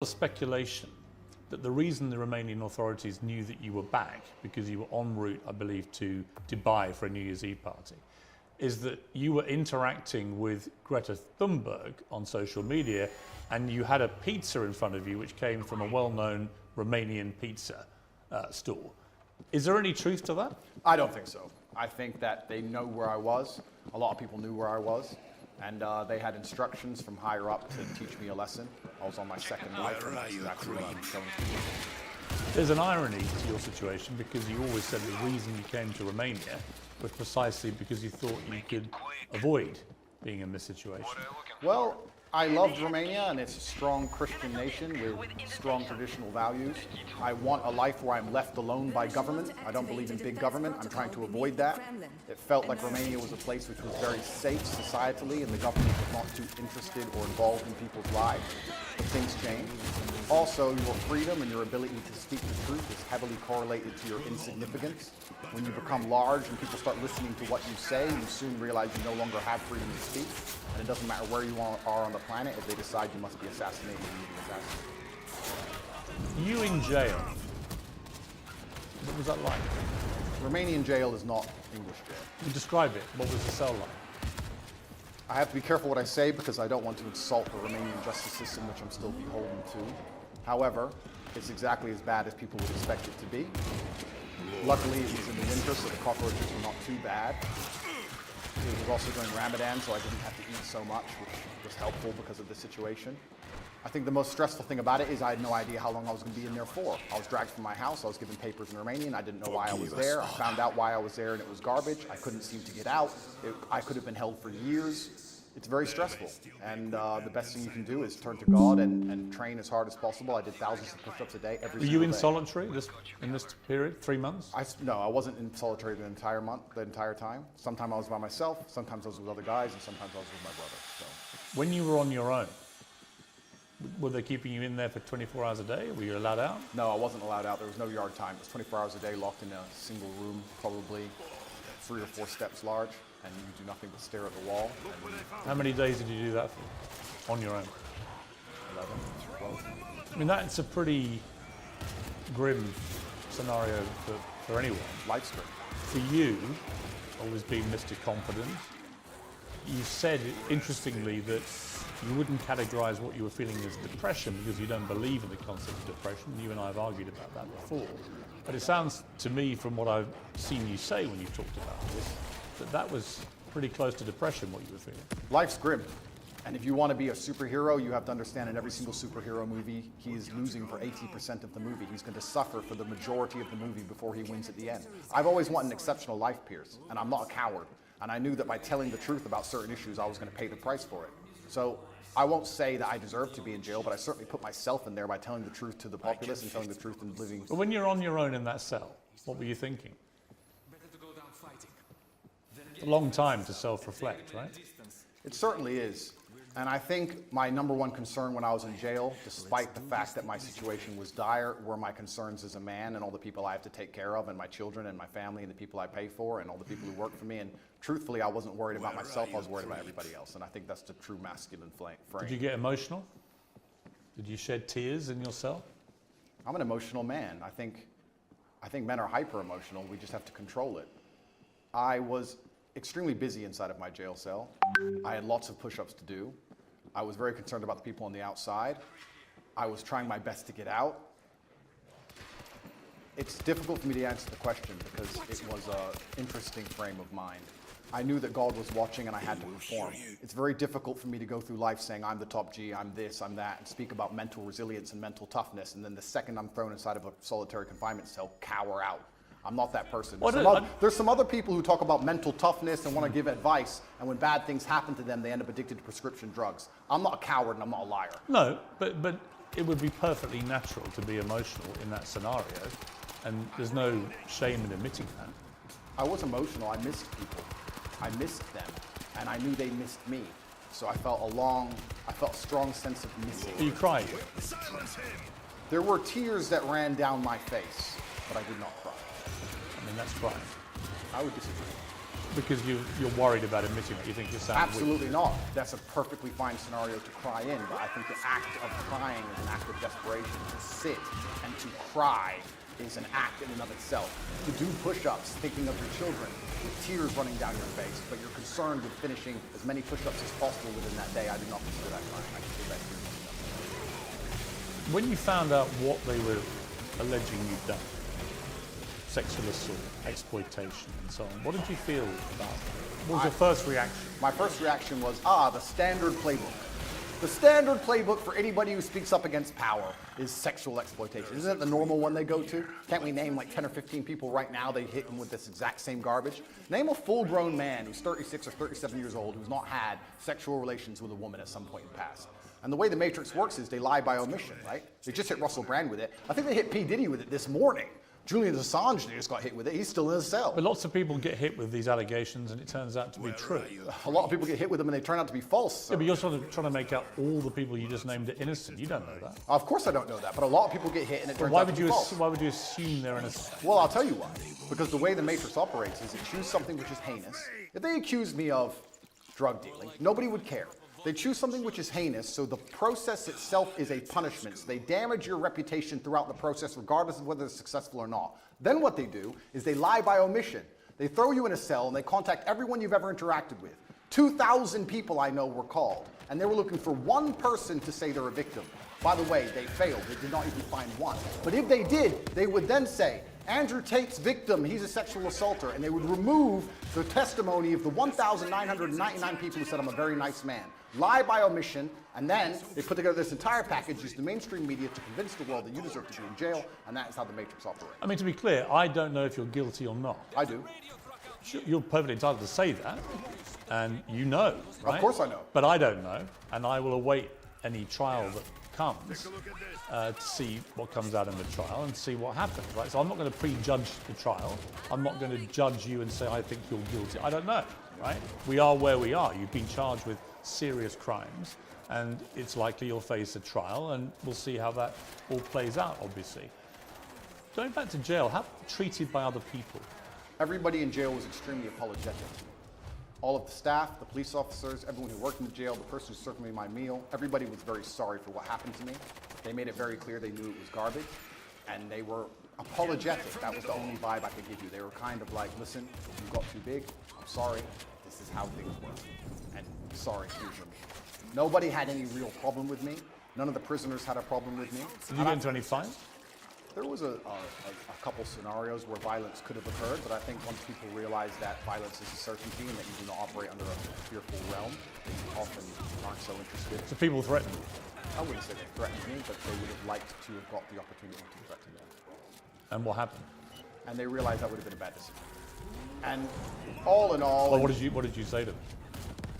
Speculation that the reason the Romanian authorities knew that you were back, because you were en route, I believe, to Dubai for a New Year's Eve party, is that you were interacting with Greta Thunberg on social media and you had a pizza in front of you which came from a well-known Romanian pizza store. Is there any truth to that? I don't think so. I think that they know where I was. A lot of people knew where I was. And they had instructions from higher up to teach me a lesson. I was on my second life, and that's exactly what I'm showing people. There's an irony to your situation, because you always said the reason you came to Romania was precisely because you thought you could avoid being in this situation. Well, I loved Romania, and it's a strong Christian nation with strong traditional values. I want a life where I'm left alone by government. I don't believe in big government. I'm trying to avoid that. It felt like Romania was a place which was very safe societally, and the government was not too interested or involved in people's lives. But things change. Also, your freedom and your ability to speak the truth is heavily correlated to your insignificance. When you become large and people start listening to what you say, you soon realize you no longer have freedom to speak. And it doesn't matter where you are on the planet, if they decide you must be assassinated, you need to be assassinated. You in jail, what was that like? Romanian jail is not English jail. You describe it. What was the cell like? I have to be careful what I say because I don't want to insult the Romanian justice system, which I'm still beholden to. However, it's exactly as bad as people would expect it to be. Luckily, it was in the winter, so the cockroaches were not too bad. It was also during Ramadan, so I didn't have to eat so much, which was helpful because of the situation. I think the most stressful thing about it is I had no idea how long I was going to be in there for. I was dragged from my house. I was given papers in Romanian. I didn't know why I was there. I found out why I was there, and it was garbage. I couldn't seem to get out. I could have been held for years. It's very stressful, and the best thing you can do is turn to God and train as hard as possible. I did thousands of push-ups a day every single day. Were you in solitary in this period, 3 months? No, I wasn't in solitary the entire time. Sometimes I was by myself, sometimes I was with other guys, and sometimes I was with my brother. So. When you were on your own, were they keeping you in there for 24 hours a day? Were you allowed out? No, I wasn't allowed out. There was no yard time. It was 24 hours a day, locked in a single room, probably 3 or 4 steps large, and you do nothing but stare at the wall. How many days did you do that for, on your own? 11, 12. I mean, that's a pretty grim scenario for anyone. Life's grim. For you, always being Mr. Confident, you said, interestingly, that you wouldn't categorize what you were feeling as depression because you don't believe in the concept of depression. You and I have argued about that before. But it sounds to me, from what I've seen you say when you've talked about this, that was pretty close to depression, what you were feeling. Life's grim. And if you want to be a superhero, you have to understand in every single superhero movie, he is losing for 80% of the movie. He's going to suffer for the majority of the movie before he wins at the end. I've always wanted an exceptional life, Piers, and I'm not a coward. And I knew that by telling the truth about certain issues, I was going to pay the price for it. So I won't say that I deserve to be in jail, but I certainly put myself in there by telling the truth to the populace and telling the truth and living. But when you're on your own in that cell, what were you thinking? It's a long time to self-reflect, right? It certainly is. And I think my number one concern when I was in jail, despite the fact that my situation was dire, were my concerns as a man and all the people I have to take care of, and my children and my family and the people I pay for and all the people who work for me. And truthfully, I wasn't worried about myself, I was worried about everybody else. And I think that's the true masculine frame. Did you get emotional? Did you shed tears in your cell? I'm an emotional man. I think men are hyper emotional. We just have to control it. I was extremely busy inside of my jail cell. I had lots of push-ups to do. I was very concerned about the people on the outside. I was trying my best to get out. It's difficult for me to answer the question because it was an interesting frame of mind. I knew that God was watching and I had to perform. It's very difficult for me to go through life saying I'm the top G, I'm this, I'm that, and speak about mental resilience and mental toughness, and then the second I'm thrown inside of a solitary confinement cell, cower out. I'm not that person. There's some other people who talk about mental toughness and want to give advice, and when bad things happen to them, they end up addicted to prescription drugs. I'm not a coward and I'm not a liar. No, but it would be perfectly natural to be emotional in that scenario, and there's no shame in admitting that. I was emotional. I missed people. I missed them, and I knew they missed me. So I felt a strong sense of missing. You cried? There were tears that ran down my face, but I did not cry. I mean, that's crying. I would disagree. because you're worried about admitting it. You think you're sounding weak. Absolutely not. That's a perfectly fine scenario to cry in, but I think the act of crying is an act of desperation. To sit and to cry is an act in and of itself. To do push-ups, thinking of your children, with tears running down your face, but you're concerned with finishing as many push-ups as possible within that day, I do not consider that crying. I consider that tears running down my face. When you found out what they were alleging you'd done, sexual assault, exploitation, and so on, what did you feel about it? What was your first reaction? My first reaction was, the standard playbook. The standard playbook for anybody who speaks up against power is sexual exploitation. Isn't it the normal one they go to? Can't we name like 10 or 15 people right now they hit them with this exact same garbage? Name a full-grown man who's 36 or 37 years old who's not had sexual relations with a woman at some point in the past. And the way the Matrix works is they lie by omission, right? They just hit Russell Brand with it. I think they hit P. Diddy with it this morning. Julian Assange just got hit with it. He's still in his cell. But lots of people get hit with these allegations and it turns out to be true. A lot of people get hit with them and they turn out to be false. Yeah, but you're sort of trying to make out all the people you just named are innocent. You don't know that. Of course I don't know that, but a lot of people get hit and it turns out to be false. Why would you assume they're innocent? Well, I'll tell you why. Because the way the Matrix operates is it choose something which is heinous. If they accused me of drug dealing, nobody would care. They choose something which is heinous, so the process itself is a punishment. So they damage your reputation throughout the process, regardless of whether it's successful or not. Then what they do is they lie by omission. They throw you in a cell and they contact everyone you've ever interacted with. 2,000 people I know were called, and they were looking for one person to say they're a victim. By the way, they failed. They did not even find one. But if they did, they would then say, Andrew Tate's victim, he's a sexual assaulter, and they would remove the testimony of the 1,999 people who said I'm a very nice man. Lie by omission, and then they put together this entire package, use the mainstream media to convince the world that you deserve to be in jail, and that is how the Matrix operates. I mean, to be clear, I don't know if you're guilty or not. I do. You're perfectly entitled to say that, and you know, right? Of course I know. But I don't know, and I will await any trial that comes to see what comes out in the trial and see what happens, right? So I'm not going to prejudge the trial. I'm not going to judge you and say I think you're guilty. I don't know, right? We are where we are. You've been charged with serious crimes, and it's likely you'll face a trial, and we'll see how that all plays out, obviously. Going back to jail, how treated by other people? Everybody in jail was extremely apologetic. All of the staff, the police officers, everyone who worked in the jail, the person who served me my meal, everybody was very sorry for what happened to me. They made it very clear they knew it was garbage, and they were apologetic. That was the only vibe I could give you. They were kind of like, listen, you got too big, I'm sorry, this is how things work, and sorry, here's your meal. Nobody had any real problem with me. None of the prisoners had a problem with me. Did you get into any fights? There was a couple scenarios where violence could have occurred, but I think once people realize that violence is a certainty and that you do not operate under a fearful realm, they often aren't so interested. So people threatened you? I wouldn't say they threatened me, but they would have liked to have got the opportunity to threaten them. And what happened? And they realized that would have been a bad decision. And all in all... Well, what did you say to them?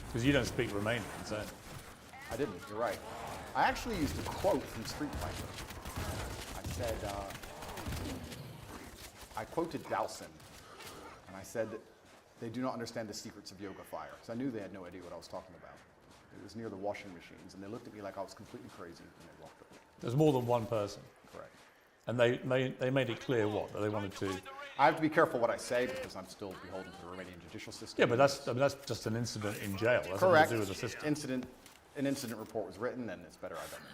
Because you don't speak Romanian, so... I didn't, you're right. I actually used a quote from Street Fighter. I said, I quoted Dalsin, and I said that they do not understand the secrets of yoga fire. Because I knew they had no idea what I was talking about. It was near the washing machines, and they looked at me like I was completely crazy, and they walked away. There's more than one person. Correct. And they made it clear what? That they wanted to... I have to be careful what I say, because I'm still beholden to the Romanian judicial system. Yeah, but that's just an incident in jail. That's Correct. nothing to do with the system. An incident report was written, and it's better I don't know.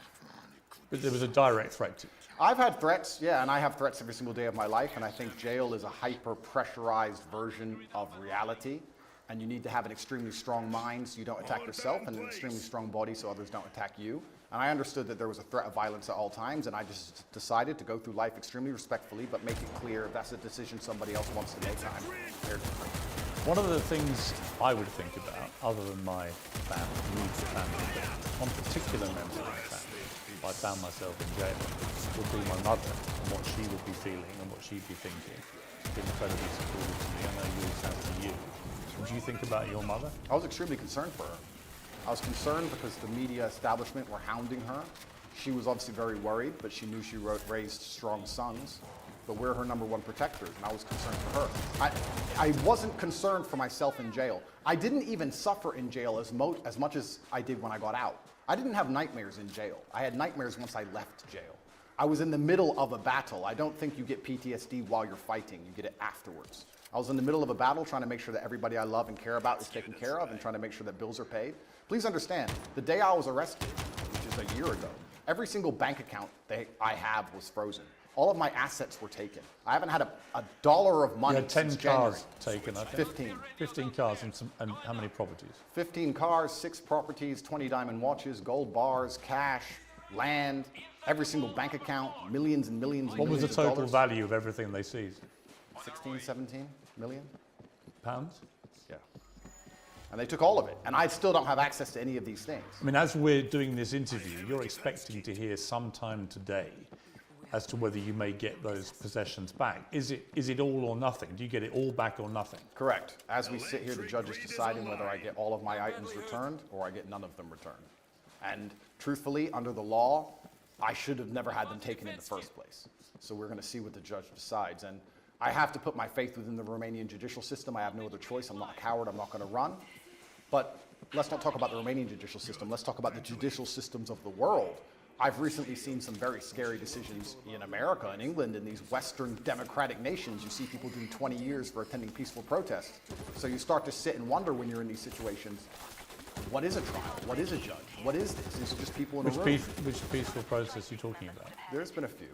But there was a direct threat to you. I've had threats, yeah, and I have threats every single day of my life, and I think jail is a hyper-pressurized version of reality, and you need to have an extremely strong mind so you don't attack yourself, and an extremely strong body so others don't attack you. And I understood that there was a threat of violence at all times, and I just decided to go through life extremely respectfully, but make it clear if that's a decision somebody else wants to make, I'm prepared to make. One of the things I would think about, other than my family, immediate family, but one particular member of my family, if I found myself in jail, would be my mother, and what she would be feeling and what she'd be thinking. She's been incredibly supportive to me. I know you sound to you. What do you think about your mother? I was extremely concerned for her. I was concerned because the media establishment were hounding her. She was obviously very worried, but she knew she raised strong sons. But we're her number one protectors, and I was concerned for her. I wasn't concerned for myself in jail. I didn't even suffer in jail as much as I did when I got out. I didn't have nightmares in jail. I had nightmares once I left jail. I was in the middle of a battle. I don't think you get PTSD while you're fighting. You get it afterwards. I was in the middle of a battle trying to make sure that everybody I love and care about is taken care of and trying to make sure that bills are paid. Please understand, the day I was arrested, which is a year ago, every single bank account that I have was frozen. All of my assets were taken. I haven't had a dollar of money You had 10 since January. cars taken, I think. 15. 15 cars and how many properties? 15 cars, 6 properties, 20 diamond watches, gold bars, cash, land, every single bank account, millions and millions and What was millions the of total dollars. value of everything they seized? 16, 17 million? Pounds? Yeah. And they took all of it. And I still don't have access to any of these things. I mean, as we're doing this interview, you're expecting to hear sometime today as to whether you may get those possessions back. Is it all or nothing? Do you get it all back or nothing? Correct. As we sit here, the judge is deciding whether I get all of my items returned or I get none of them returned. And truthfully, under the law, I should have never had them taken in the first place. So we're going to see what the judge decides. And I have to put my faith within the Romanian judicial system. I have no other choice. I'm not a coward. I'm not going to run. But let's not talk about the Romanian judicial system. Let's talk about the judicial systems of the world. I've recently seen some very scary decisions in America and England, in these Western democratic nations. You see people doing 20 years for attending peaceful protests. So you start to sit and wonder when you're in these situations, what is a trial? What is a judge? What is this? Is it just people in a room? Which peaceful process are you talking about? There's been a few.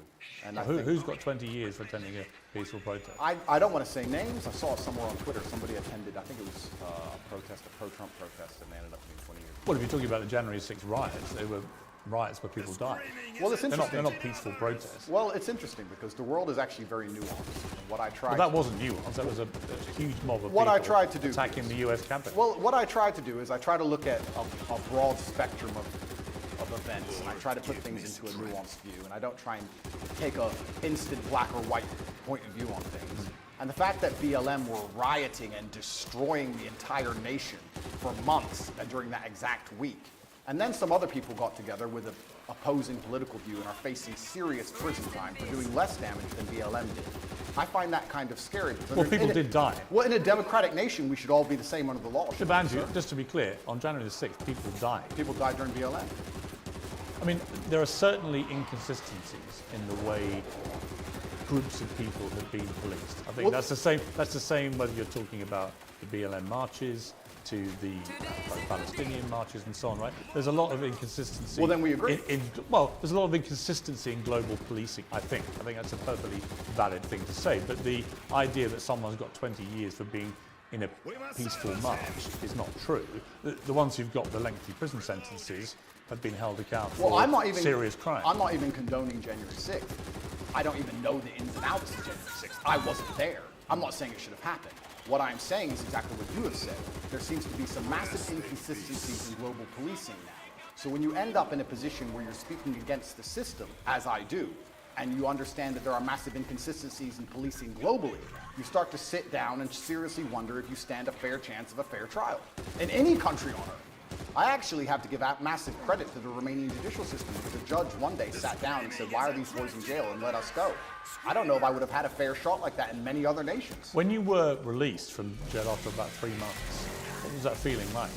And I Who's got 20 years for attending a peaceful protest? I don't want to say names. I saw it somewhere on Twitter. Somebody attended, I think it was a protest, a pro-Trump protest, and they ended up being 20 years. Well, if you're talking about the January 6th riots, they were riots where people died. Well, it's interesting. They're not peaceful protests. Well, it's interesting because the world is actually very nuanced. And what I tried Well, that wasn't nuanced. That was a huge mob of What people I tried to do attacking the U.S. Capitol. Well, what I try to do is I try to look at a broad spectrum of events, and I try to put things into a nuanced view, and I don't try and take a instant black or white point of view on things. And the fact that BLM were rioting and destroying the entire nation for months during that exact week, and then some other people got together with an opposing political view and are facing serious prison time for doing less damage than BLM did. I find that kind of scary. Because Well, people did die. Well, in a democratic nation, we should all be the same under the law. But Andrew, just to be clear, on January the 6th, people died. People died during BLM. I mean, there are certainly inconsistencies in the way groups of people have been policed. I think that's the same. That's the same whether you're talking about the BLM marches to the Palestinian marches and so on, right? There's a lot of inconsistency. Well, then we agree. Well, there's a lot of inconsistency in global policing, I think. I think that's a perfectly valid thing to say. But the idea that someone's got 20 years for being in a peaceful march is not true. The ones who've got the lengthy prison sentences have been held accountable for serious crimes. I'm not even condoning January 6th. I don't even know the ins and outs of January 6th. I wasn't there. I'm not saying it should have happened. What I'm saying is exactly what you have said. There seems to be some massive inconsistencies in global policing now. So when you end up in a position where you're speaking against the system, as I do, and you understand that there are massive inconsistencies in policing globally, you start to sit down and seriously wonder if you stand a fair chance of a fair trial in any country on earth. I actually have to give massive credit to the Romanian judicial system because the judge one day sat down and said, why are these boys in jail, and let us go. I don't know if I would have had a fair shot like that in many other nations. When you were released from jail after about 3 months, what was that feeling like?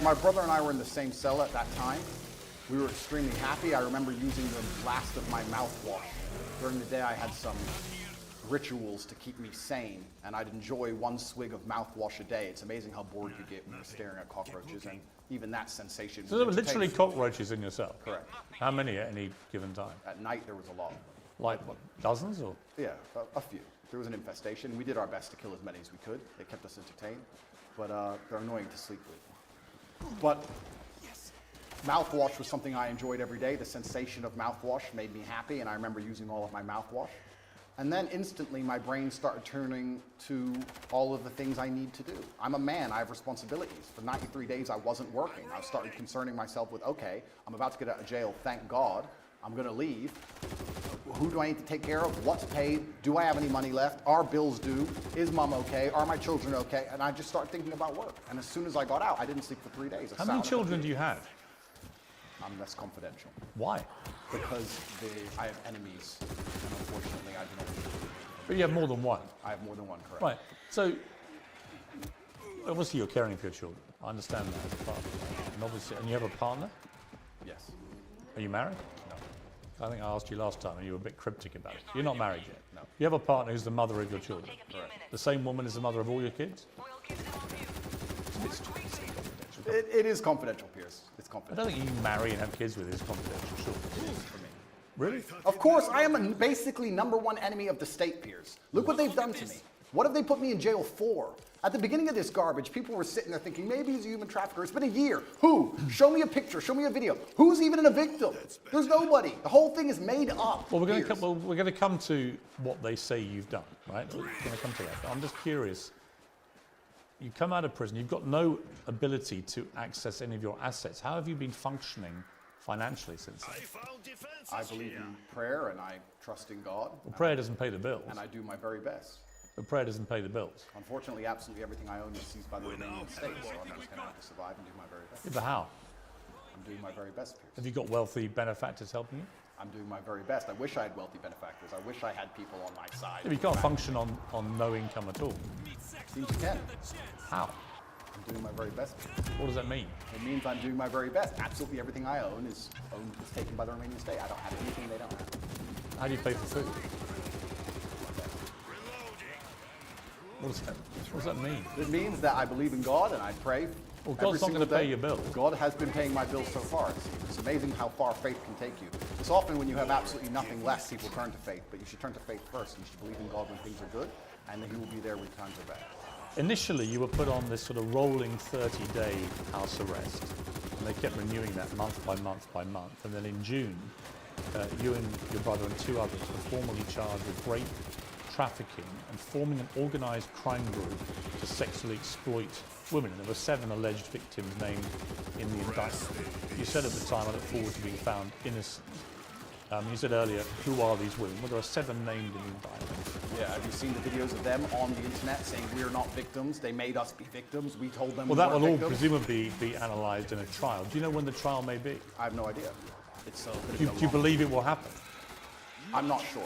My brother and I were in the same cell at that time. We were extremely happy. I remember using the last of my mouthwash. During the day I had some rituals to keep me sane, and I'd enjoy 1 swig of mouthwash a day. It's amazing how bored you get when you're staring at cockroaches, and even that sensation. So there were literally cockroaches in your cell? Correct. How many at any given time? At night there was a lot. Like what, dozens or? Yeah, a few. There was an infestation. We did our best to kill as many as we could. It kept us entertained, but they're annoying to sleep with. But mouthwash was something I enjoyed every day. The sensation of mouthwash made me happy, and I remember using all of my mouthwash. And then instantly my brain started turning to all of the things I need to do. I'm a man, I have responsibilities. For 93 days I wasn't working. I started concerning myself with, okay, I'm about to get out of jail, thank God. I'm gonna leave. Who do I need to take care of? What's paid? Do I have any money left? Are bills due? Is mom okay? Are my children okay? And I just started thinking about work. And as soon as I got out, I didn't sleep for 3 days. How many children do you have? That's confidential. Why? Because I have enemies, and unfortunately I do not. But you have more than one. I have more than one, correct. Right. So, obviously you're caring for your children. I understand that as a father. And obviously, and you have a partner? Yes. Are you married? No. I think I asked you last time and you were a bit cryptic about it. You're not married yet. No. You have a partner who's the mother of your children. Correct. The same woman is the mother of all your kids? It's confidential. It is confidential, Piers. It's I confidential don't think you can marry and have kids with is confidential, sure. for me. Really? Of course, I am basically #1 enemy of the state, Piers. Look what they've done to me. What have they put me in jail for? At the beginning of this garbage, people were sitting there thinking, maybe he's a human trafficker. It's been a year. Who? Show me a picture. Show me a video. Who's even a victim? There's nobody. The whole thing is made up. Well, we're going Piers. to come to what they say you've done, right? We're going to come to that. But I'm just curious. You come out of prison. You've got no ability to access any of your assets. How have you been functioning financially since then? I believe in prayer and I trust in God. Well, prayer doesn't pay the bills. And I do my very best. But prayer doesn't pay the bills. Unfortunately, absolutely everything I own is seized by the Romanian state, so I'm just going to have to survive and do my very best. Yeah, but how? I'm doing my very best, Piers. Have you got wealthy benefactors helping you? I'm doing my very best. I wish I had wealthy benefactors. I wish I had people on my side. Yeah, but you can't function on no income at all. Seems you can. How? I'm doing my very best, Piers. What does that mean? It means I'm doing my very best. Absolutely everything I own is taken by the Romanian state. I don't have anything they don't have. How do you pay for food? What does that mean? It means that I believe in God and I pray. Well, every God's not single going to pay day. your bills. God has been paying my bills so far. It's amazing how far faith can take you. It's often when you have absolutely nothing left, people turn to faith, but you should turn to faith first. You should believe in God when things are good, and then He will be there when times are bad. Initially, you were put on this sort of rolling 30-day house arrest, and they kept renewing that month by month by month. And then in June, you and your brother and 2 others were formally charged with rape, trafficking, and forming an organised crime group to sexually exploit women. And there were 7 alleged victims named in the indictment. You said at the time, I look forward to being found innocent. You said earlier, who are these women? Well, there are 7 named in the indictment. Yeah, have you seen the videos of them on the internet saying we're not victims? They made us be victims. We told them Well, we that weren't will all victims. presumably be analysed in a trial. Do you know when the trial may be? I have no idea. It's Do you believe it will happen? I'm not sure.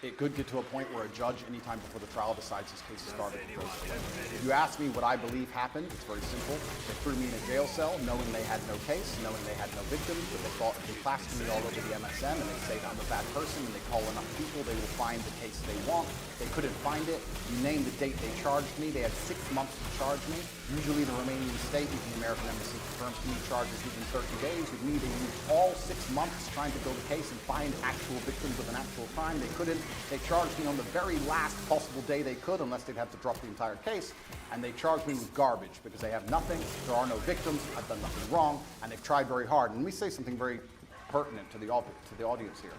It could get to a point where a judge, anytime before the trial, decides his case is garbage and throws it away. If you ask me what I believe happened, it's very simple. They threw me in a jail cell knowing they had no case, knowing they had no victims, but they thought if they plaster me all over the MSM and they say that I'm a bad person and they call enough people, they will find the case they want. They couldn't find it. You name the date they charged me. They had 6 months to charge me. Usually the Romanian state, even the American embassy, confirms to me charges within 30 days. With me, they used all 6 months trying to build a case and find actual victims of an actual crime. They couldn't. They charged me on the very last possible day they could, unless they'd have to drop the entire case. And they charged me with garbage because they have nothing. There are no victims. I've done nothing wrong. And they've tried very hard. And let me say something very pertinent to the audience here.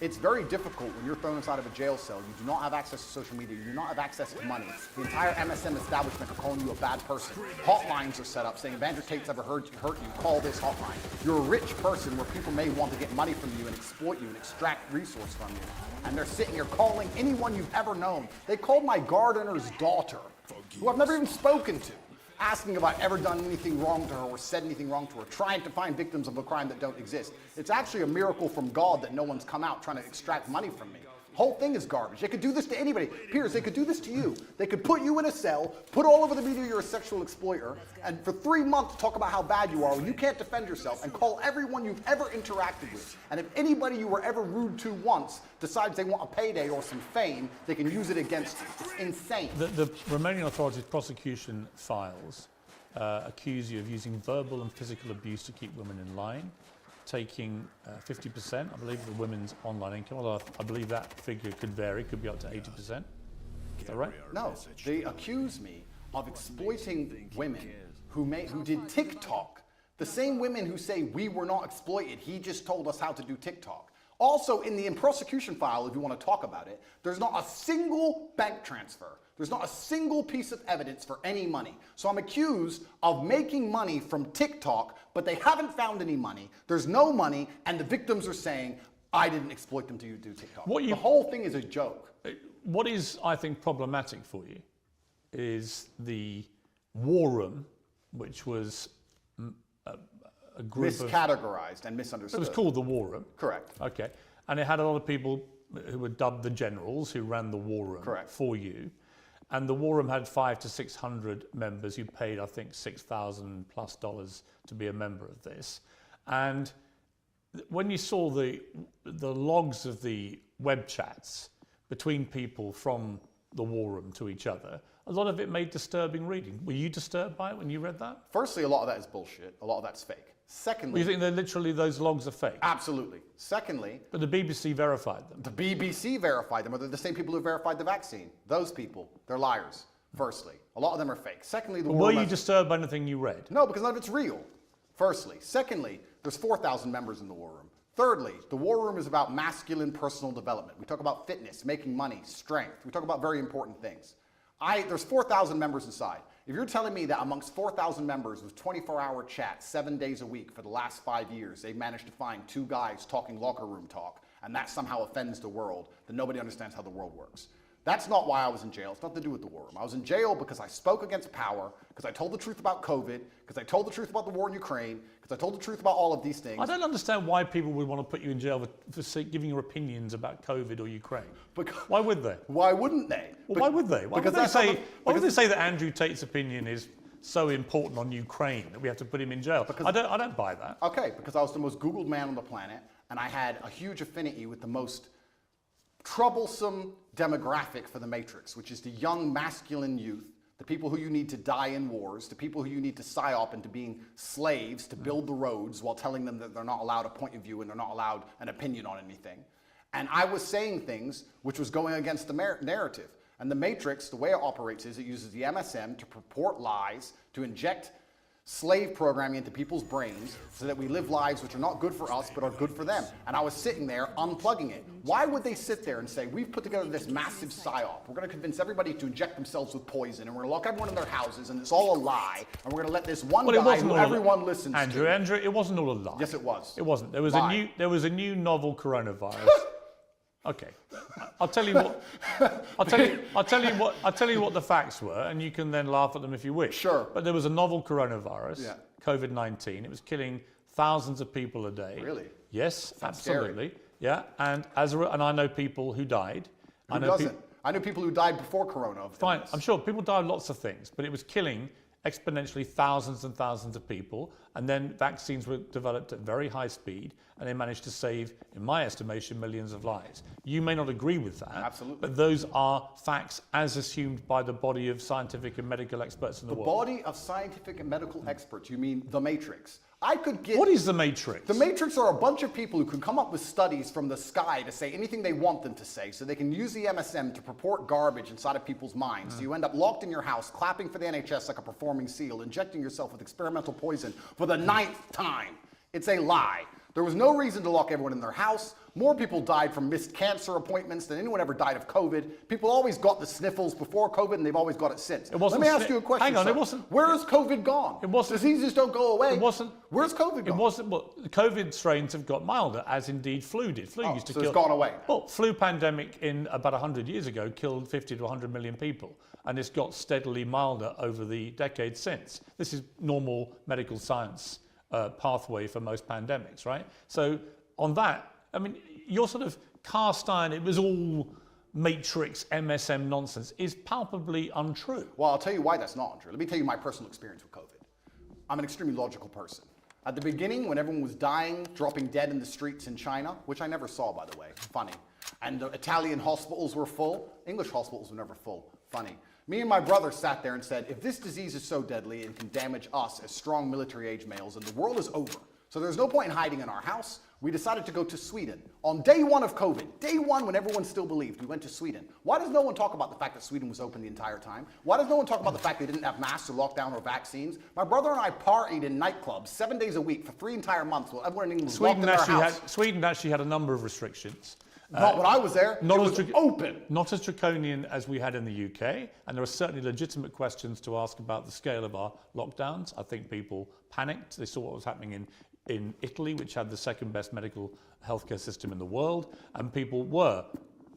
It's very difficult when you're thrown inside of a jail cell. You do not have access to social media. You do not have access to money. The entire MSM establishment are calling you a bad person. Hotlines are set up saying, if Andrew Tate's ever hurt you, call this hotline. You're a rich person where people may want to get money from you and exploit you and extract resource from you. And they're sitting here calling anyone you've ever known. They called my gardener's daughter, who I've never even spoken to, asking if I've ever done anything wrong to her or said anything wrong to her, trying to find victims of a crime that don't exist. It's actually a miracle from God that no one's come out trying to extract money from me. Whole thing is garbage. They could do this to anybody. Piers, they could do this to you. They could put you in a cell, put all over the media you're a sexual exploiter, and for 3 months talk about how bad you are when you can't defend yourself, and call everyone you've ever interacted with. And if anybody you were ever rude to once decides they want a payday or some fame, they can use it against you. It's insane. The Romanian authorities' prosecution files accuse you of using verbal and physical abuse to keep women in line, taking 50%, I believe, of the women's online income, although I believe that figure could vary, could be up to 80%. Is that right? No, they accuse me of exploiting women who did TikTok. The same women who say we were not exploited, he just told us how to do TikTok. Also, in the prosecution file, if you want to talk about it, there's not a single bank transfer. There's not a single piece of evidence for any money. So I'm accused of making money from TikTok, but they haven't found any money. There's no money, and the victims are saying, I didn't exploit them to do TikTok. The whole thing is a joke. What is, I think, problematic for you is the war room, which was a group Miscategorized and misunderstood. It was called the war room. Correct. Okay. And it had a lot of people who were dubbed the generals who ran the war room for you. And the war room had 500 to 600 members. You paid, I think, $6,000+ to be a member of this. And when you saw the the logs of the web chats between people from the war room to each other, a lot of it made disturbing reading. Were you disturbed by it when you read that? Firstly, a lot of that is bullshit. A lot of that's fake. Secondly, You think that literally those logs are fake? absolutely. Secondly, But the BBC verified them. the BBC verified them, or they're the same people who verified the vaccine. Those people, they're liars. Firstly, a lot of them are fake. Secondly, the war Were room you has- disturbed by anything you read? No, because none of it's real. Firstly. Secondly, there's 4,000 members in the war room. Thirdly, the war room is about masculine personal development. We talk about fitness, making money, strength. We talk about very important things. There's 4,000 members inside. If you're telling me that amongst 4,000 members with 24-hour chats 7 days a week for the last 5 years, they've managed to find 2 guys talking locker room talk, and that somehow offends the world, then nobody understands how the world works. That's not why I was in jail. It's nothing to do with the war room. I was in jail because I spoke against power, because I told the truth about COVID, because I told the truth about the war in Ukraine, because I told the truth about all of these things. I don't understand why people would want to put you in jail for giving your opinions about COVID or Ukraine. Why would they? Why wouldn't they? Well, why would they? Why would that's they say that Andrew Tate's opinion is so important on Ukraine that we have to put him in jail? I don't buy that. Okay, because I was the most Googled man on the planet, and I had a huge affinity with the most troublesome demographic for the Matrix, which is the young masculine youth, the people who you need to die in wars, the people who you need to psyop into being slaves to build the roads while telling them that they're not allowed a point of view and they're not allowed an opinion on anything. And I was saying things which was going against the narrative. And the Matrix, the way it operates is it uses the MSM to purport lies, to inject slave programming into people's brains so that we live lives which are not good for us but are good for them. And I was sitting there unplugging it. Why would they sit there and say, we've put together this massive psyop, we're going to convince everybody to inject themselves with poison, and we're going to lock everyone in their houses, and it's all a lie, and we're going to let this one guy who everyone listens to. Andrew, it wasn't all a lie. Yes, it was. It wasn't. There was a new novel coronavirus. Okay, I'll tell you what. I'll tell you what the facts were, and you can then laugh at them if you wish. Sure. But there was a novel coronavirus, Yeah. COVID-19. It was killing thousands of people a day. Really? Yes, That's absolutely. scary. Yeah, and I know people who died. Who doesn't? I knew people who died before Corona. Fine, I'm sure people died of lots of things, but it was killing exponentially thousands and thousands of people, and then vaccines were developed at very high speed, and they managed to save, in my estimation, millions of lives. You may not agree with that, Absolutely. but those are facts as assumed by the body of scientific and medical experts in the world. Body of scientific and medical experts, you mean the Matrix. I could get... What is the Matrix? The Matrix are a bunch of people who can come up with studies from the sky to say anything they want them to say, so they can use the MSM to purport garbage inside of people's minds. So you end up locked in your house, clapping for the NHS like a performing seal, injecting yourself with experimental poison for the 9th time. It's a lie. There was no reason to lock everyone in their house. More people died from missed cancer appointments than anyone ever died of COVID. People always got the sniffles before COVID, and they've always got it since. Let me ask you a question. Hang on, sir. it wasn't. Where has COVID gone? It wasn't. Diseases don't go away. It wasn't. Where's COVID gone? It wasn't. Well, the COVID strains have got milder, as indeed flu did. Flu used to so kill. it's gone away. Well, flu pandemic in about 100 years ago killed 50 to 100 million people, and it's got steadily milder over the decades since. This is normal medical science pathway for most pandemics, right? So on that, I mean, your sort of cast iron, it was all Matrix, MSM nonsense, is palpably untrue. Well, I'll tell you why that's not untrue. Let me tell you my personal experience with COVID. I'm an extremely logical person. At the beginning, when everyone was dying, dropping dead in the streets in China, which I never saw, by the way, funny, and the Italian hospitals were full, English hospitals were never full, funny. Me and my brother sat there and said, if this disease is so deadly and can damage us as strong military-age males, then the world is over. So there's no point in hiding in our house. We decided to go to Sweden. On day one of COVID, day one when everyone still believed, we went to Sweden. Why does no one talk about the fact that Sweden was open the entire time? Why does no one talk about the fact they didn't have masks or lockdown or vaccines? My brother and I partied in nightclubs 7 days a week for 3 entire months while everyone in England was locked in their house. Sweden actually had a number of restrictions. Not when I was there. It was open. Not as draconian as we had in the UK, and there are certainly legitimate questions to ask about the scale of our lockdowns. I think people panicked. They saw what was happening in Italy, which had the second best medical healthcare system in the world, and people were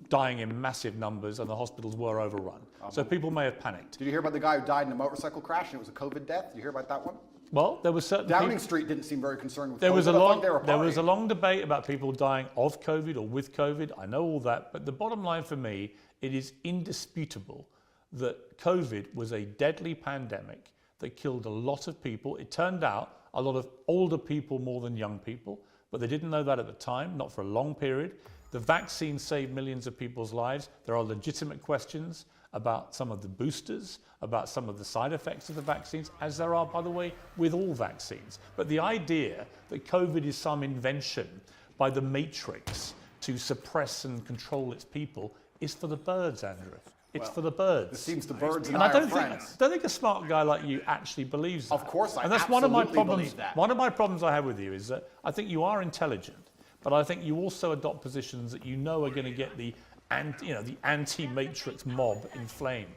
dying in massive numbers and the hospitals were overrun. So people may have panicked. Did you hear about the guy who died in a motorcycle crash and it was a COVID death? Did you hear about that one? Well, there was certain Downing Street didn't seem very concerned with there COVID. was There was a long debate about people dying of COVID or with COVID. I know all that, but the bottom line for me, it is indisputable that COVID was a deadly pandemic that killed a lot of people. It turned out a lot of older people more than young people. but they didn't know that at the time, not for a long period. The vaccine saved millions of people's lives. There are legitimate questions about some of the boosters, about some of the side effects of the vaccines, as there are, by the way, with all vaccines. But the idea that COVID is some invention by the Matrix to suppress and control its people is for the birds, Andrew. It's for the birds. It seems the birds and And I I are don't friends. think a smart guy like you actually believes that. Of course, I And that's one of my absolutely problems. believe that. One of my problems I have with you is that I think you are intelligent, but I think you also adopt positions that you know are going to get the anti-Matrix mob inflamed.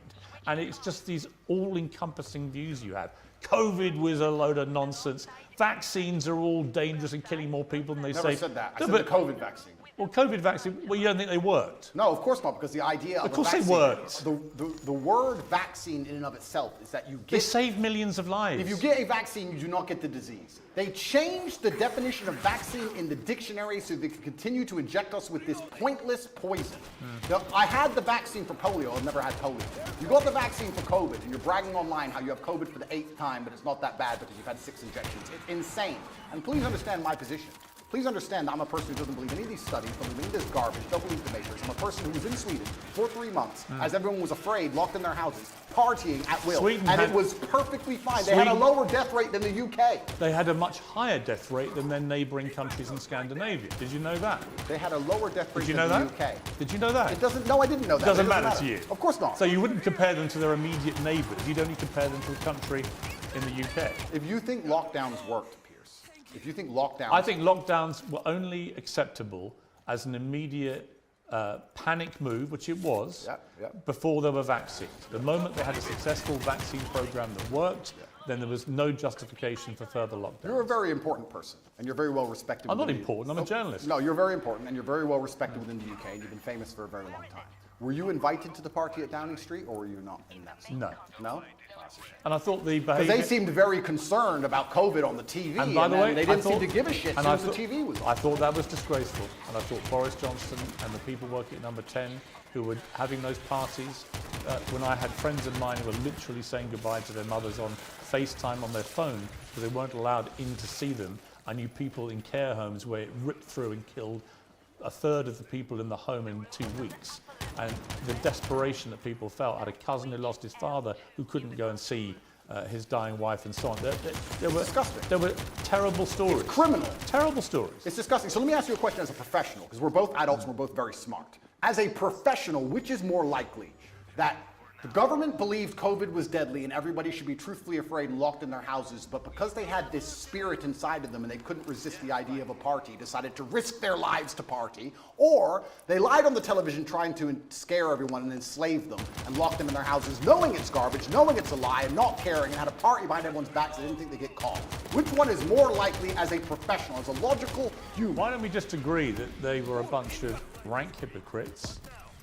And it's just these all-encompassing views you have. COVID was a load of nonsense. Vaccines are all dangerous and killing more people than they Never say. said that. I No, said but- the COVID vaccine. Well, COVID vaccine, well, you don't think they worked? No, of course not, because the idea of course a they vaccine, worked. the word vaccine in and of itself is that you They get, saved millions of lives. if you get a vaccine, you do not get the disease. They changed the definition of vaccine in the dictionary so they can continue to inject us with this pointless poison. Now, I had the vaccine for polio. I've never had polio. You got the vaccine for COVID, and you're bragging online how you have COVID for the 8th time, but it's not that bad because you've had 6 injections. It's insane. And please understand my position. Please understand that I'm a person who doesn't believe any of these studies, don't believe this garbage, don't believe the Matrix. I'm a person who was in Sweden for 3 months, as everyone was afraid, locked in their houses, partying at will. Sweden and had- it was perfectly fine. They had a Sweden- lower death rate than the UK. They had a much higher death rate than their neighbouring countries in Scandinavia. Did you know that? They had a lower death rate Did you than know the that? UK. Did you know that? It doesn't, no, I didn't know that. Doesn't It matter to you. Of course not. So you wouldn't compare them to their immediate neighbours. You'd only compare them to a country in the UK. If you think lockdowns worked, Pierce, if you think lockdowns... I think lockdowns were only acceptable as an immediate panic move, which it was, before there were vaccines. The moment they had a successful vaccine program that worked, then there was no justification for further lockdowns. You're a very important person, and you're very well respected. I'm not within the- important, I'm a journalist. No, you're very important, and you're very well respected within the UK, and you've been famous for a very long time. Were you invited to the party at Downing Street, or were you not in that? No. No? And I thought the Because behaviour... they seemed very concerned about COVID on the TV, And by the then way, they I didn't seem thought- to give a shit as and soon I as the thought- TV was on. I thought that was disgraceful, and I thought Boris Johnson and the people working at Number 10 who were having those parties, when I had friends of mine who were literally saying goodbye to their mothers on FaceTime on their phone because they weren't allowed in to see them. I knew people in care homes where it ripped through and killed a third of the people in the home in 2 weeks. And the desperation that people felt. I had a cousin who lost his father who couldn't go and see his dying wife and so on. There were disgusting. There were terrible stories. Criminal. Terrible stories. It's disgusting. So let me ask you a question as a professional, because we're both adults and we're both very smart. As a professional, which is more likely that the government believed COVID was deadly and everybody should be truthfully afraid and locked in their houses, but because they had this spirit inside of them and they couldn't resist the idea of a party, decided to risk their lives to party, or they lied on the television trying to scare everyone and enslave them and lock them in their houses knowing it's garbage, knowing it's a lie, and not caring, and had a party behind everyone's backs so they didn't think they'd get caught? Which one is more likely as a professional, as a logical human? Why don't we just agree that they were a bunch of rank hypocrites,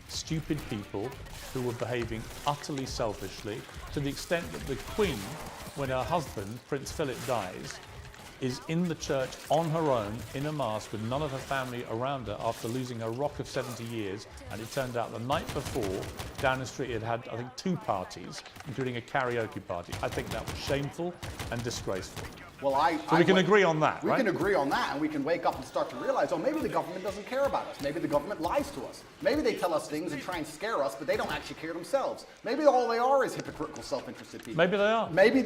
stupid people who were behaving utterly selfishly to the extent that the Queen, when her husband, Prince Philip, dies, is in the church on her own in a mask with none of her family around her after losing a rock of 70 years. And it turned out the night before, Downing Street had, I think, 2 parties, including a karaoke party. I think that was shameful and disgraceful. Well, So we can agree on that, We right? can agree on that, and we can wake up and start to realize, oh, maybe the government doesn't care about us. Maybe the government lies to us. Maybe they tell us things and try and scare us, but they don't actually care themselves. Maybe all they are is hypocritical, self-interested people. Maybe they are. Maybe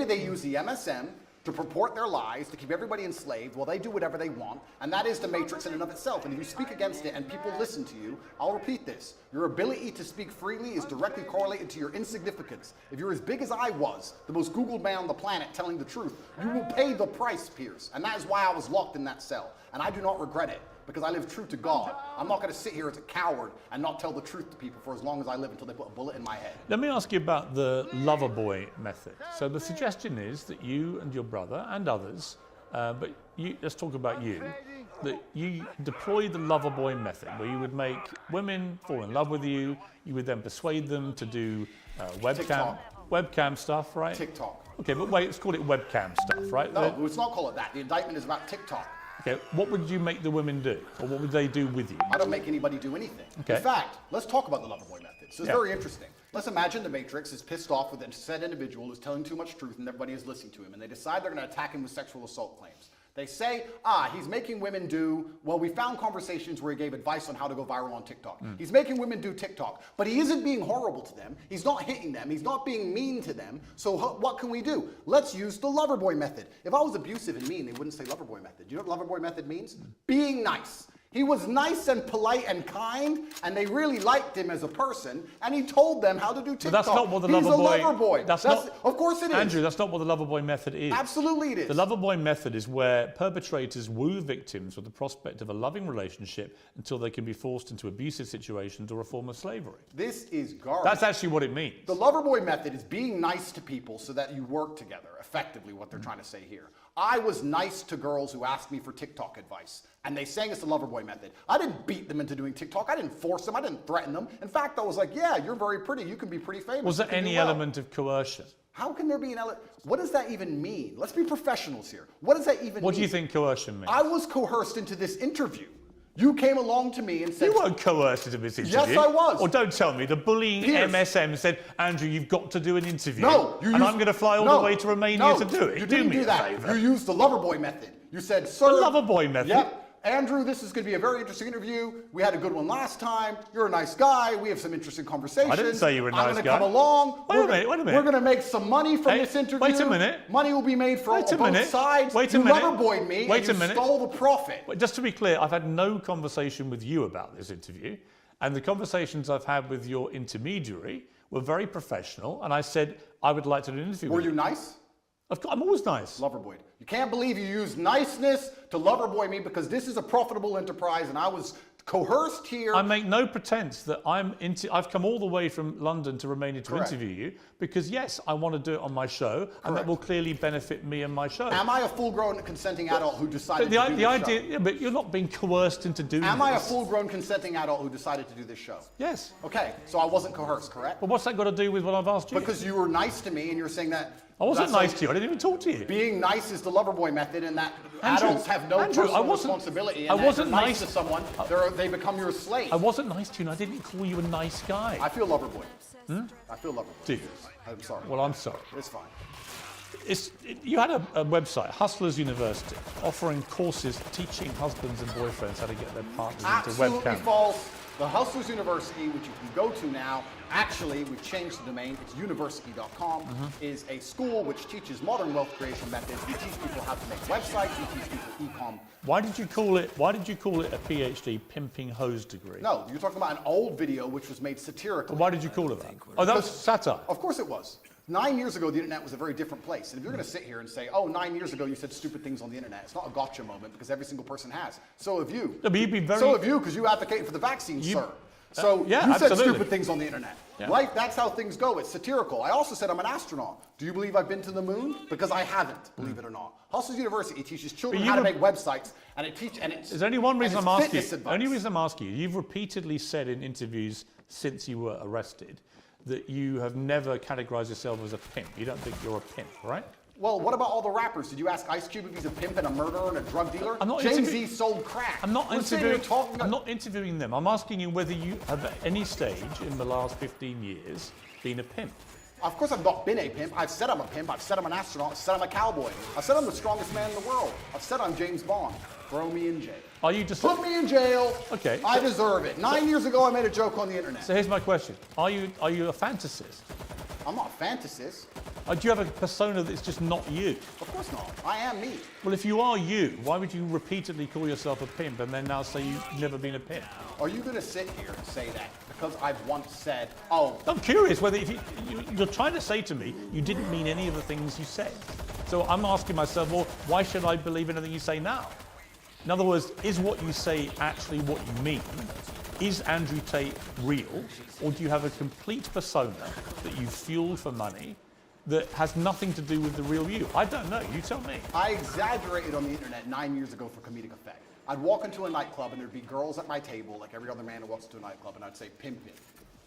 they use the MSM to purport their lies, to keep everybody enslaved while they do whatever they want, and that is the Matrix in and of itself. And if you speak against it and people listen to you, I'll repeat this. Your ability to speak freely is directly correlated to your insignificance. If you're as big as I was, the most Googled man on the planet telling the truth, you will pay the price, Pierce. And that is why I was locked in that cell. And I do not regret it, because I live true to God. I'm not going to sit here as a coward and not tell the truth to people for as long as I live until they put a bullet in my head. Let me ask you about the lover boy method. So the suggestion is that you and your brother and others, but let's talk about you, that you deploy the lover boy method, where you would make women fall in love with you, you would then persuade them to do webcam stuff, right? TikTok. Okay, but wait, let's call it webcam stuff, right? No, let's not call it that. The indictment is about TikTok. Okay, what would you make the women do? Or what would they do with you? I don't make anybody do anything. Okay. In fact, let's talk about the Loverboy method. So it's Yeah. very interesting. Let's imagine the Matrix is pissed off with a said individual who's telling too much truth and everybody is listening to him, and they decide they're going to attack him with sexual assault claims. They say, he's making women do, well, we found conversations where he gave advice on how to go viral on TikTok. He's making women do TikTok, but he isn't being horrible to them. He's not hitting them. He's not being mean to them. So what can we do? Let's use the Loverboy method. If I was abusive and mean, they wouldn't say Loverboy method. You know what Loverboy method means? Being nice. He was nice and polite and kind, and they really liked him as a person, and he told them how to do TikTok. But that's not what the He's Loverboy... a Loverboy. That's not, of course it is. Andrew, that's not what the Loverboy method is. Absolutely it is. The Loverboy method is where perpetrators woo victims with the prospect of a loving relationship until they can be forced into abusive situations or a form of slavery. This is garbage. That's actually what it means. The Loverboy method is being nice to people so that you work together, effectively what they're trying to say here. I was nice to girls who asked me for TikTok advice, and they sang it's the Loverboy method. I didn't beat them into doing TikTok. I didn't force them. I didn't threaten them. In fact, I was like, yeah, you're very pretty. You can be pretty famous. Was there You can do any well. element of coercion? How can there be an element? What does that even mean? Let's be professionals here. What does that even mean? What do you think coercion means? I was coerced into this interview. You came along to me and said... You weren't coerced into this interview. Yes, I was. Or don't tell me. The bullying Pierce. MSM said, Andrew, you've got to do an interview. No, and I'm going to fly all the way to Romania to do it. You do didn't me do a that. favour. You used the Loverboy method. You said, sir... The Loverboy method? Yep. Andrew, this is going to be a very interesting interview. We had a good one last time. You're a nice guy. We have some interesting conversations. I didn't say you were a nice I'm going to guy. come along. Wait a minute. We're going to make some money from Hey, this interview. wait a minute. Money will be made from Wait a both minute. sides. Wait a you minute. Loverboyed me Wait and a minute. you stole the profit. But just to be clear, I've had no conversation with you about this interview. And the conversations I've had with your intermediary were very professional. And I said, I would like to do an interview Were with you nice? I'm always nice. Loverboyed. You can't believe you used niceness to Loverboy me because this is a profitable enterprise and I was coerced here. I make no pretense that I've come all the way from London to Romania to Correct. interview you because, yes, I want to do it on my show and that Correct. will clearly benefit me and my show. Am I a full-grown consenting adult who decided But to do the this idea, show? yeah, but you're not being coerced into doing Am this. I a full-grown consenting adult who decided to do this show? Yes. Okay, so I wasn't coerced, correct? But what's that got to do with what I've asked you? Because you were nice to me and you're saying that... I wasn't that's nice to you. I didn't even talk to you. Being nice is the Loverboy method and that Andrew, adults have no Andrew, personal I wasn't- responsibility I and that wasn't if you're nice- nice to someone, they become your slave. I wasn't nice to you and I didn't call you a nice guy. I feel Loverboy. I feel Loverboy. Do you? I'm sorry. Well, I'm sorry. It's fine. You had a website, Hustlers University, offering courses teaching husbands and boyfriends how to get their partners into Absolutely webcam. false. The Hustlers University, which you can go to now, actually, we've changed the domain, it's university.com, is a school which teaches modern wealth creation methods. We teach people how to make websites, we teach people e-com. Why did you call it a PhD pimping hose degree? No, you're talking about an old video which was made satirically. Why did you call it that? Oh, that was satire. Of course it was. 9 years ago, the internet was a very different place. And if you're going to sit here and say, oh, 9 years ago you said stupid things on the internet, it's not a gotcha moment because every single person has. So have you. No, but you'd be very... So have you because you advocate for the vaccine, sir. So yeah, you said absolutely. stupid things on the internet. Yeah. Life, that's how things go. It's satirical. I also said I'm an astronaut. Do you believe I've been to the moon? Because I haven't, believe it or not. Hustlers University teaches children But how to you make websites, and it teaches. And it's. There's only one reason and I'm it's asking fitness you. advice. Only reason I'm asking you. You've repeatedly said in interviews since you were arrested that you have never categorized yourself as a pimp. You don't think you're a pimp, right? Well, what about all the rappers? Did you ask Ice Cube if he's a pimp and a murderer and a drug dealer? I'm not Jay-Z sold crack. I'm not We're sitting here interviewing. talking I'm not interviewing them. I'm asking you whether you have at any stage in the last 15 years been a pimp. Of course I've not been a pimp. I've said I'm a pimp. I've said I'm an astronaut. I've said I'm a cowboy. I've said I'm the strongest man in the world. I've said I'm James Bond. Throw me in jail. Are you just? Put me in jail. Okay. I deserve it. 9 years ago, I made a joke on the internet. So here's my question: Are you a fantasist? I'm not a fantasist. Or do you have a persona that's just not you? Of course not. I am me. Well, if you are you, why would you repeatedly call yourself a pimp and then now say you've never been a pimp? Are you going to sit here and say that because I've once said, oh, I'm curious whether if you're trying to say to me you didn't mean any of the things you said. So I'm asking myself, well, why should I believe anything you say now? In other words, is what you say actually what you mean? Is Andrew Tate real? Or do you have a complete persona that you fueled for money that has nothing to do with the real you? I don't know. You tell me. I exaggerated on the internet 9 years ago for comedic effect. I'd walk into a nightclub and there'd be girls at my table, like every other man who walks into a nightclub, and I'd say, pimp it.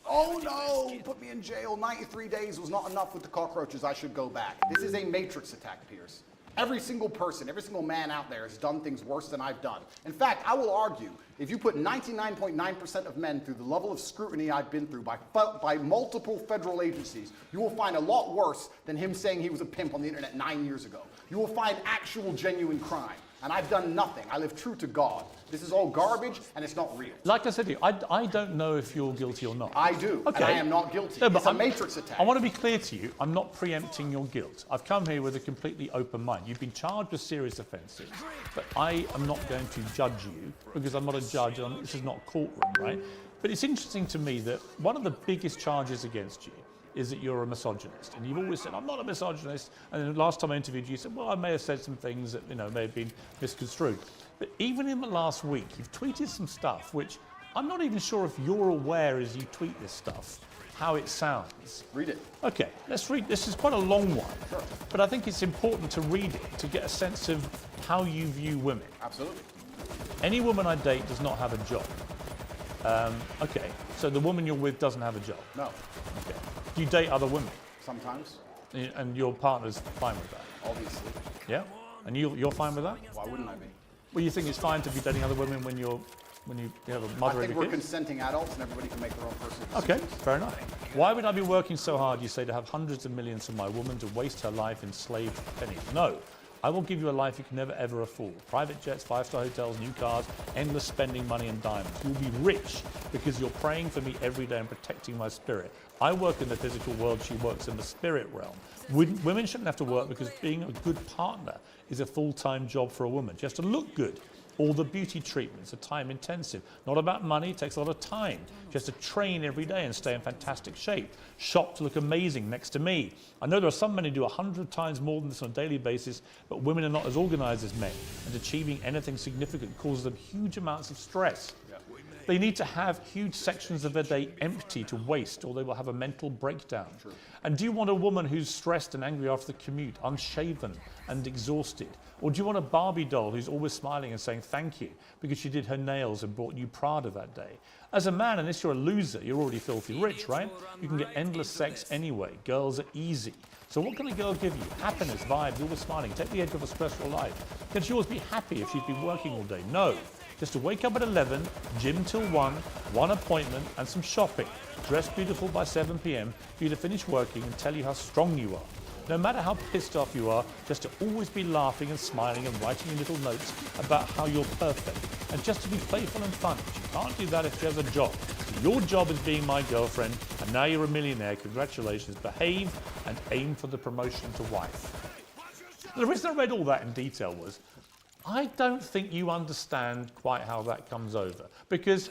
Oh no, put me in jail. 93 days was not enough with the cockroaches. I should go back. This is a matrix attack, Pierce. Every single person, every single man out there has done things worse than I've done. In fact, I will argue, if you put 99.9% of men through the level of scrutiny I've been through by multiple federal agencies, you will find a lot worse than him saying he was a pimp on the internet 9 years ago. You will find actual genuine crime. and I've done nothing. I live true to God. This is all garbage, and it's not real. Like I said to you, I don't know if you're guilty or not. I do, Okay. and I am not guilty. No, but It's a matrix attack. I want to be clear to you, I'm not preempting your guilt. I've come here with a completely open mind. You've been charged with serious offences, but I am not going to judge you because I'm not a judge and this is not a courtroom, right? But it's interesting to me that one of the biggest charges against you is that you're a misogynist. And you've always said, I'm not a misogynist. And then the last time I interviewed you, you said, well, I may have said some things that may have been misconstrued. But even in the last week, you've tweeted some stuff which I'm not even sure if you're aware as you tweet this stuff, how it sounds. Read it. Okay, let's read. This is quite a long one. Sure. But I think it's important to read it to get a sense of how you view women. Absolutely. Any woman I date does not have a job. Okay, so the woman you're with doesn't have a job. No. Okay. Do you date other women? Sometimes, And your partner's fine with that? obviously. Yeah? And you're fine with that? Why wouldn't I be? Well, you think it's fine to be dating other women when you have a I mother think and a we're kid? consenting adults, and everybody can make their own personal Okay, decisions. fair enough. Why would I be working so hard, you say, to have hundreds of millions from my woman to waste her life in slave pennies? No. I will give you a life you can never ever afford. Private jets, five-star hotels, new cars, endless spending money and diamonds. You'll be rich because you're praying for me every day and protecting my spirit. I work in the physical world, she works in the spirit realm. Women shouldn't have to work because being a good partner is a full-time job for a woman. She has to look good. All the beauty treatments are time intensive. Not about money, it takes a lot of time. She has to train every day and stay in fantastic shape. Shop to look amazing next to me. I know there are some men who do 100 times more than this on a daily basis, but women are not as organized as men, and achieving anything significant causes them huge amounts of stress. They need to have huge sections of their day empty to waste, or they will have a mental breakdown. True. And do you want a woman who's stressed and angry after the commute, unshaven and exhausted? Or do you want a Barbie doll who's always smiling and saying thank you because she did her nails and brought you Prada that day? As a man, unless you're a loser, you're already filthy rich, right? You can get endless sex anyway. Girls are easy. So what can a girl give you? Happiness, vibes, always smiling. Take the edge off a stressful life. Can she always be happy if she's been working all day? No. Just to wake up at 11, gym till 1 appointment and some shopping. Dress beautiful by 7 p.m. for you to finish working and tell you how strong you are. No matter how pissed off you are, just to always be laughing and smiling and writing in little notes about how you're perfect. And just to be playful and fun. She can't do that if she has a job. So your job is being my girlfriend, and now you're a millionaire. Congratulations. Behave and aim for the promotion to wife. The reason I read all that in detail was, I don't think you understand quite how that comes over, because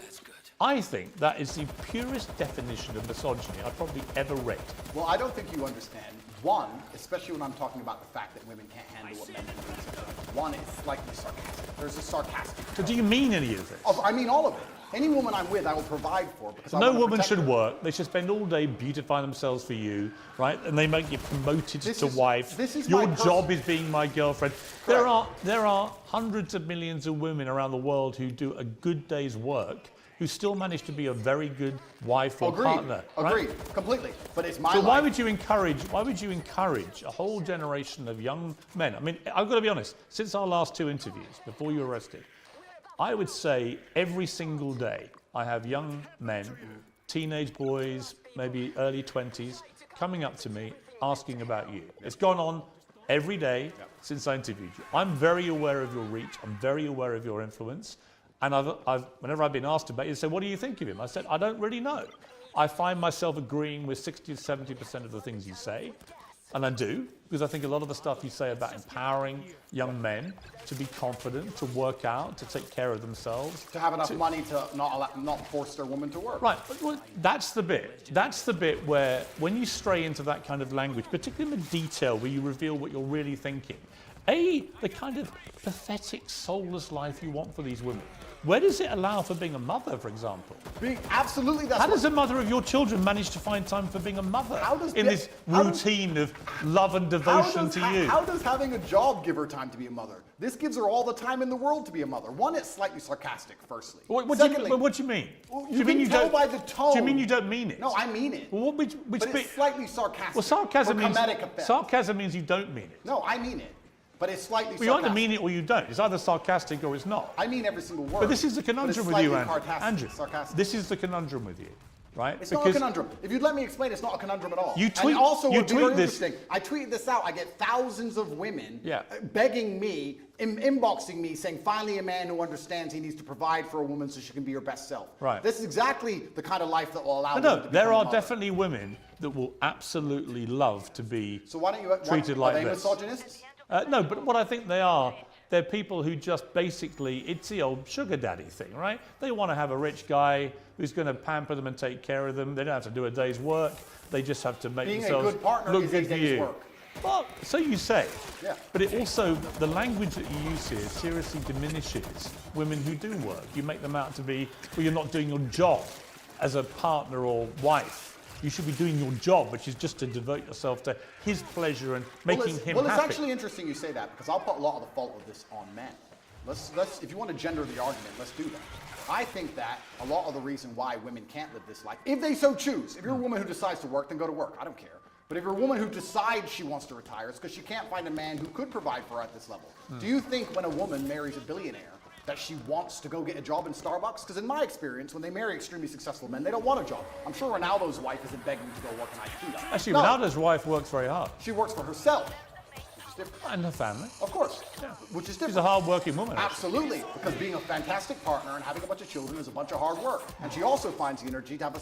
I think that is the purest definition of misogyny I've probably ever read. Well, I don't think you understand. One, especially when I'm talking about the fact that women can't handle what men can do. One, it's slightly sarcastic. There's a sarcastic. So do you mean any of this? I mean all of it. Any woman I'm with, I will provide for because I No want to woman protect should her. work. They should spend all day beautifying themselves for you, right? And they might get promoted to wife. This is Your my job is being my girlfriend. Correct. There are hundreds of millions of women around the world who do a good day's work who still manage to be a very good wife or partner. Right? Agreed. Completely. But it's my So life. why would you encourage a whole generation of young men? I mean, I've got to be honest, since our last 2 interviews, before you were arrested, I would say every single day I have young men, teenage boys, maybe early 20s, coming up to me asking about you. It's gone on every day since I interviewed you. I'm very aware of your reach. I'm very aware of your influence. And whenever I've been asked about you, they say, what do you think of him? I said, I don't really know. I find myself agreeing with 60 to 70% of the things you say. And I do, because I think a lot of the stuff you say about empowering young men to be confident, to work out, to take care of themselves. to have enough money to not force their woman to work. Right, but well, that's the bit. That's the bit where, when you stray into that kind of language, particularly in the detail where you reveal what you're really thinking, the kind of pathetic, soulless life you want for these women. Where does it allow for being a mother, for example? Absolutely, that's How what- does a mother of your children manage to find time for being a mother in this how does- routine of love and devotion to you? How does having a job give her time to be a mother? This gives her all the time in the world to be a mother. One, it's slightly sarcastic, firstly. What do Secondly, you mean? well, Do you can tell don't- by the tone. Do you mean you don't mean it? No, I mean it. Well, which but bit? it's slightly sarcastic. Well, sarcasm for means comedic effect. sarcasm means you don't mean it. No, I mean it. But it's slightly Well, you either sarcastic. mean it or you don't. It's either sarcastic or it's not. I mean every single word. But this is the But it's conundrum with you, slightly Andrew. sarcastic- Andrew, sarcastic. this is the conundrum with you. right? It's not a conundrum. If you'd let me explain, it's not a conundrum at all. You tweet- and also, you what'd be tweet very this- interesting, I tweeted this out. I get thousands of women Yeah. begging me, inboxing me, saying, finally a man who understands he needs to provide for a woman so she can be her best self. Right. This is exactly the kind of life that will allow No, women to there become a are mother. definitely women that will absolutely love to be So why don't you treated are like they this. misogynists? No, but what I think they are, they're people who just basically, it's the old sugar daddy thing, right? They want to have a rich guy who's going to pamper them and take care of them. They don't have to do a day's work. They just have to make Being a themselves good partner look is good a for day's you. work. Well, so you say. Yeah. But it also, the language that you use here seriously diminishes women who do work. You make them out to be, well, you're not doing your job as a partner or wife. You should be doing your job, which is just to devote yourself to his pleasure and making him Well, it's happy. actually interesting you say that because I'll put a lot of the fault of this on men. Let's if you want to gender the argument, let's do that. I think that a lot of the reason why women can't live this life, if they so choose, if you're a woman who decides to work, then go to work. I don't care. But if you're a woman who decides she wants to retire, it's because she can't find a man who could provide for her at this level. Do you think when a woman marries a billionaire that she wants to go get a job in Starbucks? Because in my experience, when they marry extremely successful men, they don't want a job. I'm sure Ronaldo's wife isn't begging to go work in IKEA. Actually, No, Ronaldo's wife works very hard. she works for herself, which is different. And her family. Of course, Yeah. which is She's different. a hard-working woman. actually. Absolutely, because being a fantastic partner and having a bunch of children is a bunch of hard work. And she also finds the energy to have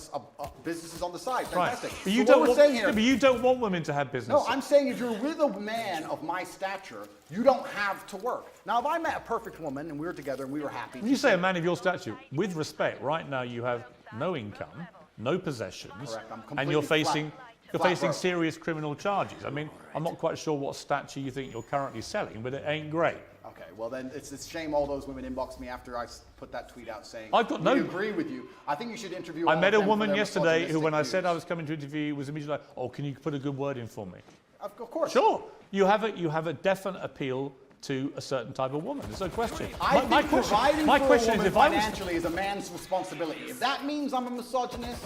businesses on the side. Right. Fantastic. But you So what don't we're want, saying here, but you don't want women to have business. no, I'm saying if you're with a man of my stature, you don't have to work. Now, if I met a perfect woman and we were together and we were happy, When you say a man of your stature, with respect, right now you have no income, no possessions, Correct. I'm and you're completely facing flat broke. serious criminal charges. I mean, I'm not quite sure what stature you think you're currently selling, but it ain't great. okay, well then it's a shame all those women inboxed me after I put that tweet out saying, I've got we no- agree with you. I think you should interview I all met of a them for woman their yesterday who, when I misogynistic said I views. was coming to interview, was immediately like, "Oh, can you put a good word in for me?" Of course. Sure, you have a definite appeal to a certain type of woman. There's no question. I think providing for a woman if I was financially is a man's responsibility. If that means I'm a misogynist,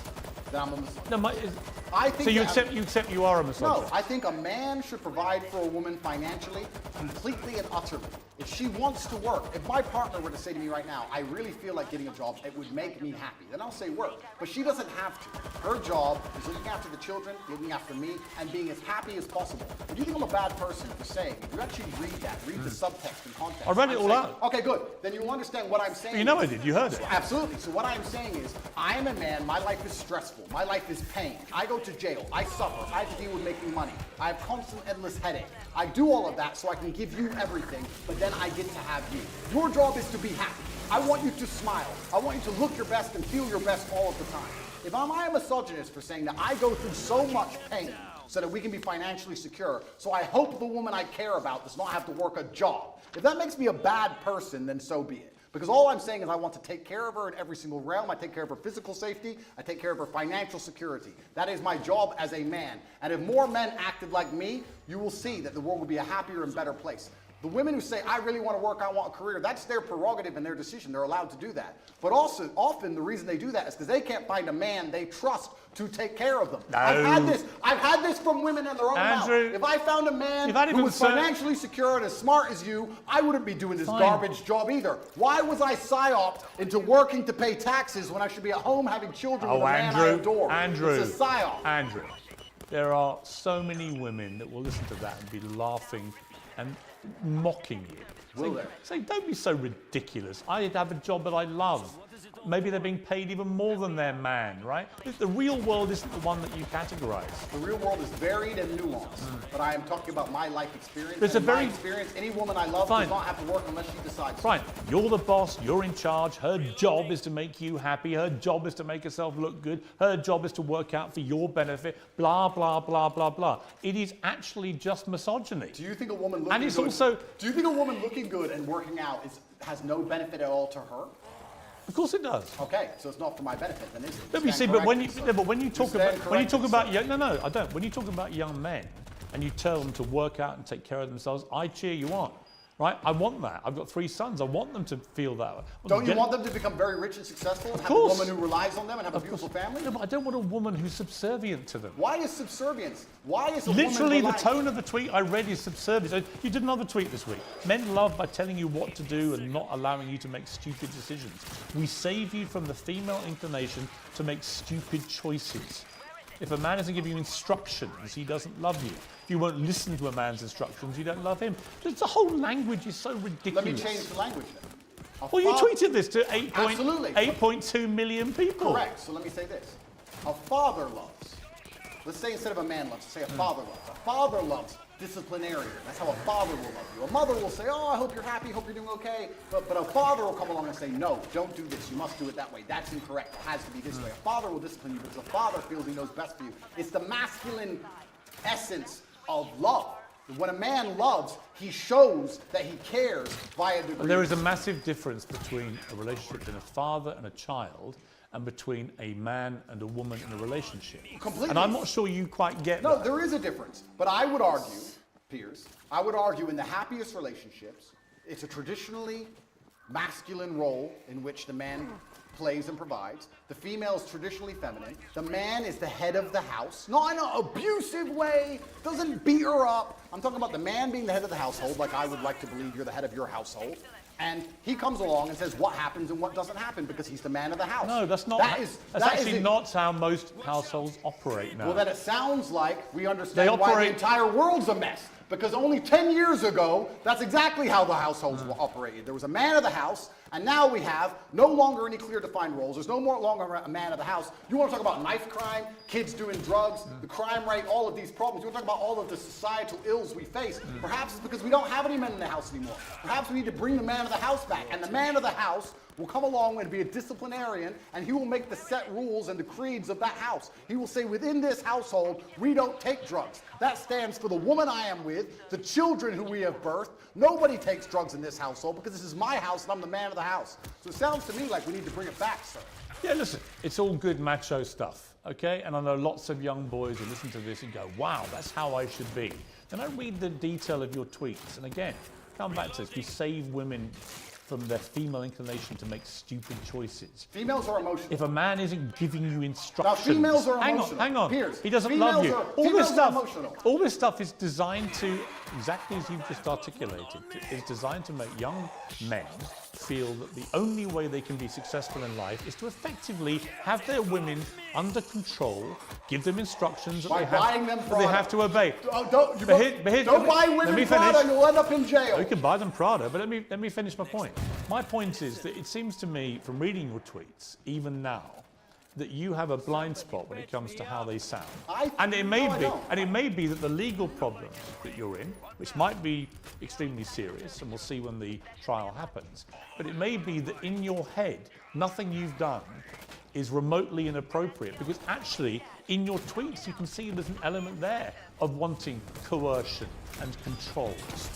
then I'm a misogynist. no, I think so you that- accept you are a misogynist. No, I think a man should provide for a woman financially, completely and utterly. If she wants to work, if my partner were to say to me right now, I really feel like getting a job, it would make me happy, then I'll say work. But she doesn't have to. Her job is looking after the children, looking after me, and being as happy as possible. If you think I'm a bad person for saying, if you actually read that, read the subtext and context. I read it I'm all saying- out. Okay, good. Then you understand what I'm saying. You know I did. You heard it. Absolutely. So what I am saying is, I am a man, my life is stressful, my life is pain. I go to jail, I suffer, I have to deal with making money. I have constant endless headache. I do all of that so I can give you everything, but then I get to have you. Your job is to be happy. I want you to smile. I want you to look your best and feel your best all of the time. If am I a misogynist for saying that I go through so much pain so that we can be financially secure, so I hope the woman I care about does not have to work a job. If that makes me a bad person, then so be it. Because all I'm saying is I want to take care of her in every single realm. I take care of her physical safety. I take care of her financial security. That is my job as a man. And if more men acted like me, you will see that the world will be a happier and better place. The women who say, I really want to work, I want a career, that's their prerogative and their decision. They're allowed to do that. But also, often the reason they do that is because they can't find a man they trust to take care of them. No. I've had this from women in their own Andrew, mouth. If I found a man you've had it who from was certain- financially secure and as smart as you, I wouldn't be doing this Fine. garbage job either. Why was I psyoped into working to pay taxes when I should be at home having children with a man I adore? Andrew, It's a psyop. Andrew, there are so many women that will listen to that and be laughing and mocking you. Will there? Say, don't be so ridiculous. I have a job that I love. Maybe they're being paid even more than their man, right? The real world isn't the one that you categorize. The real world is varied and nuanced, but I am talking about my life experience. There's and a in very- my experience, any woman I love Fine. does not have to work unless she decides. Fine, you're the boss, you're in charge. Her job is to make you happy. Her job is to make herself look good. Her job is to work out for your benefit. Blah, blah, blah, blah, blah. It is actually just misogyny. Do you think a woman looking And it's good, also- do you think a woman looking good and working out has no benefit at all to her? Of course it does. Okay, so it's not for my benefit, then, is it? No, but you see, but when you talk stand about corrected, no, I don't. When you talk about young men and you tell them to work out and take care of themselves, I cheer you on. right? I want that. I've got 3 sons. I want them to feel that. Don't you want them to become very rich and successful and have a course. woman who relies on them and have a beautiful family? No, but I don't want a woman who's subservient to them. Why is subservience? Why is a Literally, woman the tone of the tweet I read is subservient. So you did another tweet this week. Men love by telling you what to do and not allowing you to make stupid decisions. We save you from the female inclination to make stupid choices. If a man isn't giving you instructions, he doesn't love you. If you won't listen to a man's instructions, you don't love him. Just the whole language is so ridiculous. Let me change the language then. Well, you tweeted this to Absolutely. 8.2 million people. Correct. So let me say this. A father loves. Let's say instead of a man loves, say a father loves. A father loves disciplinarian. That's how a father will love you. A mother will say, oh, I hope you're happy, hope you're doing okay. But a father will come along and say, no, don't do this. You must do it that way. That's incorrect. It has to be this way. A father will discipline you because a father feels he knows best for you. It's the masculine essence of love. When a man loves, he shows that he cares via degree. There is a massive difference between a relationship between a father and a child and between a man and a woman in a relationship. Completely. And I'm not sure you quite get No, that. there is a difference. But I would argue, Piers, I would argue in the happiest relationships, it's a traditionally masculine role in which the man plays and provides. The female is traditionally feminine. The man is the head of the house. Not in an abusive way, doesn't beat her up. I'm talking about the man being the head of the household, like I would like to believe you're the head of your household. And he comes along and says what happens and what doesn't happen because he's the man of the house. No, that's not. That's actually not how most households operate now. Well, then it sounds like we They understand why the operate- entire world's a mess. Because only 10 years ago, that's exactly how the households were operated. There was a man of the house, and now we have no longer any clear defined roles. There's no more longer a man of the house. You want to talk about knife crime, kids doing drugs, the crime rate, all of these problems. You want to talk about all of the societal ills we face. Perhaps it's because we don't have any men in the house anymore. Perhaps we need to bring the man of the house back. And the man of the house will come along and be a disciplinarian, and he will make the set rules and the creeds of that house. He will say, within this household, we don't take drugs. That stands for the woman I am with, the children who we have birthed. Nobody takes drugs in this household because this is my house and I'm the man of the house. So it sounds to me like we need to bring it back, sir. Yeah, listen, it's all good macho stuff, okay? And I know lots of young boys who listen to this and go, wow, that's how I should be. Then I read the detail of your tweets, and again, come back to this. We save women from their female inclination to make stupid choices. Females are emotional. If a man isn't giving you instructions, Now, females are hang emotional. on, hang on. Piers, He doesn't females love you. are- All females this are stuff, emotional. all this stuff is designed to, exactly as you've just articulated, is designed to make young men feel that the only way they can be successful in life is to effectively have their women under control, give them instructions that, By they have, buying them that they Prada. have to obey. Don't But buy let me women finish. Prada, you'll end up in jail. You can buy them Prada, but let me finish my point. My point is that it seems to me, from reading your tweets, even now, that you have a blind spot when it comes to how they sound. And it may be that the legal problems that you're in, which might be extremely serious, and we'll see when the trial happens, but it may be that in your head, nothing you've done is remotely inappropriate, because actually in your tweets you can see there's an element there of wanting coercion and control.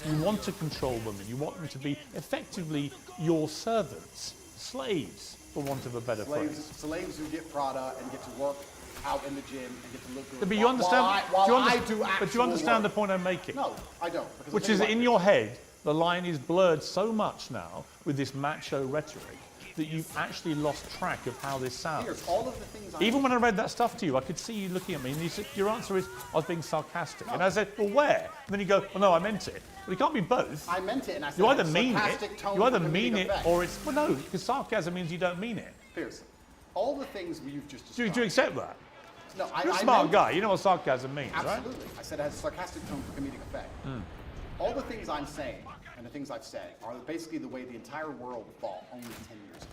You want to control women, you want them to be effectively your servants, slaves, for want of a better phrase. Slaves who get Prada and get to work out in the gym and get to look good. But you understand, But do you understand the point I'm making? No, I don't. because Which I'll tell is you that in what. your head, the line is blurred so much now with this macho rhetoric that you've actually lost track of how this sounds. Here's all of the things I Even when I read that stuff to you, I could see you looking at me, and you said, your answer is, I was being sarcastic. And I said, well, where? And then you go, well, no, I meant it. Well, it can't be both. I meant it, and I said You it either had a mean sarcastic it, tone you either for comedic mean it, effect. or it's, well, no, because sarcasm means you don't mean it. Piers, all the things you've just Do described. you accept that? No, You're a I smart meant- guy. You know what sarcasm means, right? Absolutely. I said it has a sarcastic tone for comedic effect. All the things I'm saying and the things I've said are basically the way the entire world thought only 10 years ago.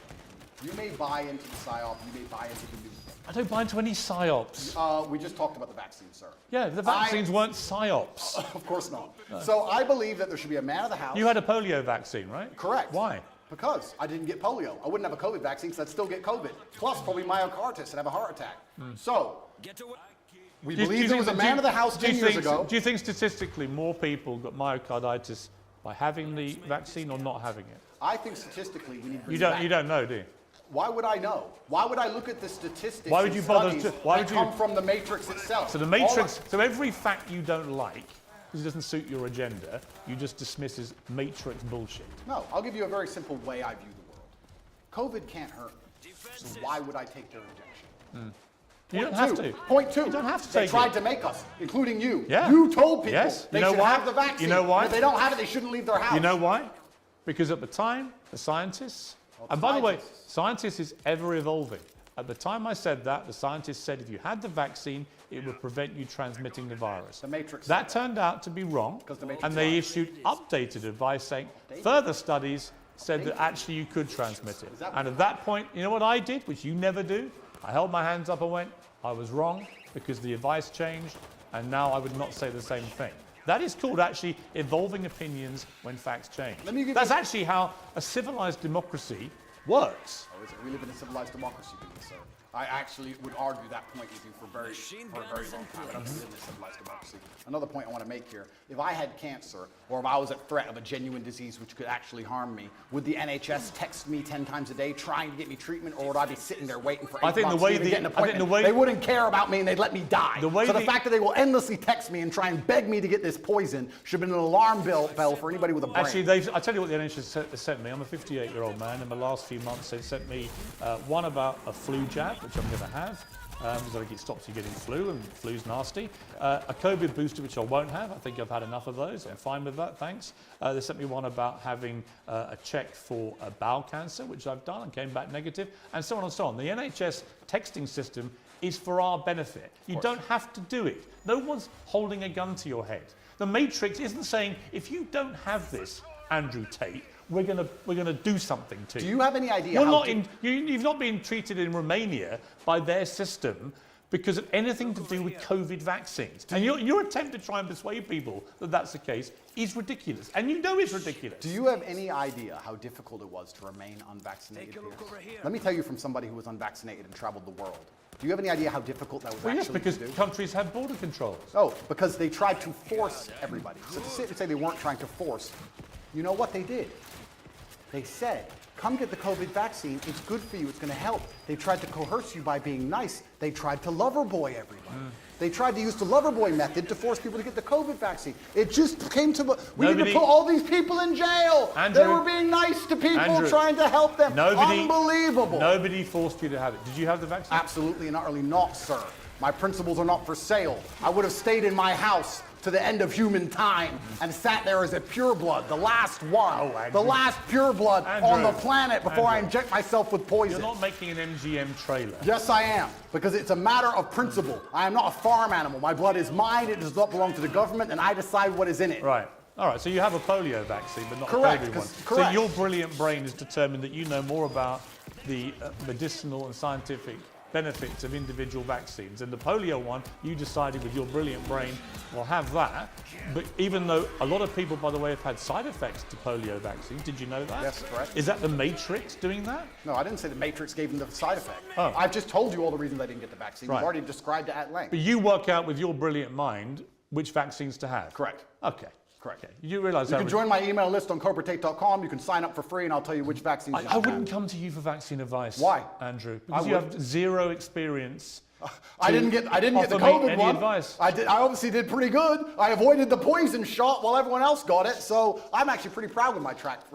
You may buy into the PSYOP, you may buy into the new thing. I don't buy into any psyops. We just talked about the vaccine, sir. Yeah, the vaccines weren't psyops. Of course not. So I believe that there should be a man of the house. You had a polio vaccine, right? Correct. Why? Because I didn't get polio. I wouldn't have a COVID vaccine because I'd still get COVID. Plus probably myocarditis and have a heart attack. So, we believe there was a man of the house 10 years ago. Do you think statistically more people got myocarditis by having the vaccine or not having it? I think statistically we need to bring You it don't. back. You don't know, do you? Why would I know? Why would I look at the statistics Why would and you bother studies to- why that would you- come from the matrix itself? So the matrix. So every fact you don't like, because it doesn't suit your agenda, you just dismiss as matrix bullshit. No, I'll give you a very simple way I view the world. COVID can't hurt me, so why would I take their injection? You don't have to. Point two. You don't have to They take tried it. to make us, including you. Yeah. You told people Yes. they You know should why? have the vaccine. You know why? If they don't have it, they shouldn't leave their house. You know why? Because at the time, the scientists, and by the way, scientists. scientists is ever evolving. At the time I said that, the scientists said if you had the vaccine, it would prevent you transmitting the virus. The Matrix That said turned out to be wrong, Because the Matrix and they lied. issued updated advice saying further studies said that actually you could transmit it. that And at that point, you know what I did, which you never do? I held my hands up and went, I was wrong because the advice changed, and now I would not say the same thing. That is called actually evolving opinions when facts change. Let me give That's you- actually how a civilized democracy works. Or is it we live in a civilized democracy, do we, sir? I actually would argue that point with you for a very long time. I don't live in a civilized democracy. Another point I want to make here, if I had cancer, or if I was at threat of a genuine disease which could actually harm me, would the NHS text me 10 times a day trying to get me treatment, or would I be sitting there waiting for 8 I think the months way to even the- get an I think appointment? the way- They wouldn't care about me and they'd let me die. The way So the the- fact that they will endlessly text me and try and beg me to get this poison should have been an alarm bell for anybody with a brain. Actually, I tell you what the NHS sent me. I'm a 58-year-old man. In the last few months, they've sent me one about a flu jab, which I'm going to have, because I think it stops you getting flu, and flu's nasty. A COVID booster, which I won't have. I think I've had enough of those. I'm fine with that, thanks. They sent me one about having a check for bowel cancer, which I've done and came back negative, and so on and so on. The NHS texting system is for our benefit. You don't have to do it. No one's holding a gun to your head. The Matrix isn't saying, if you don't have this, Andrew Tate, we're gonna do something to you. Do you have any idea You're how not di- you've not been treated in Romania by their system because of anything to do with COVID vaccines. And your attempt to try and persuade people that that's the case is ridiculous. And you know it's ridiculous. Do you have any idea how difficult it was to remain unvaccinated here? Let me tell you from somebody who was unvaccinated and traveled the world. Do you have any idea how difficult that was Well, yes, actually because to do? countries have border controls. Oh, because they tried to force everybody. So to sit and say they weren't trying to force, you know what they did? They said, come get the COVID vaccine, it's good for you, it's going to help. They tried to coerce you by being nice. They tried to lover boy everybody. They tried to use the lover boy method to force people to get the COVID vaccine. It just came to, we need to put all these people in jail. Andrew, they were being nice to people, Andrew, trying to help them. Unbelievable. Nobody forced you to have it. Did you have the vaccine? Absolutely and utterly not, sir. My principles are not for sale. I would have stayed in my house to the end of human time and sat there as a pureblood, the last one, Oh, Andrew. the last pureblood on the Andrew. planet before I Andrew. inject myself with poison. You're not making an MGM trailer. Yes, I am, because it's a matter of principle. I am not a farm animal. My blood is mine. It does not belong to the government, and I decide what is in it. Right. All right, so you have a polio vaccine, but not Correct, a COVID one. 'cause- So correct. your brilliant brain has determined that you know more about the medicinal and scientific benefits of individual vaccines. And the polio one, you decided with your brilliant brain, we'll have that. But even though a lot of people, by the way, have had side effects to polio vaccines, did you know that? Yes, correct. Is that the Matrix doing that? No, I didn't say the Matrix gave them the side effect. Oh. I've just told you all the reasons I didn't get the vaccine. Right. You've already described it at length. But you work out with your brilliant mind which vaccines to have. Correct. Okay. Correct. Okay. You realise You that can join my email list on CobraTate.com. You can sign up for free, and I'll tell you which vaccines you I should wouldn't have. come to you for vaccine advice. Why? Andrew? Because you would. have zero experience. I didn't get the offer me COVID any one. advice. I obviously did pretty good. I avoided the poison shot while everyone else got it, so I'm actually pretty proud of my track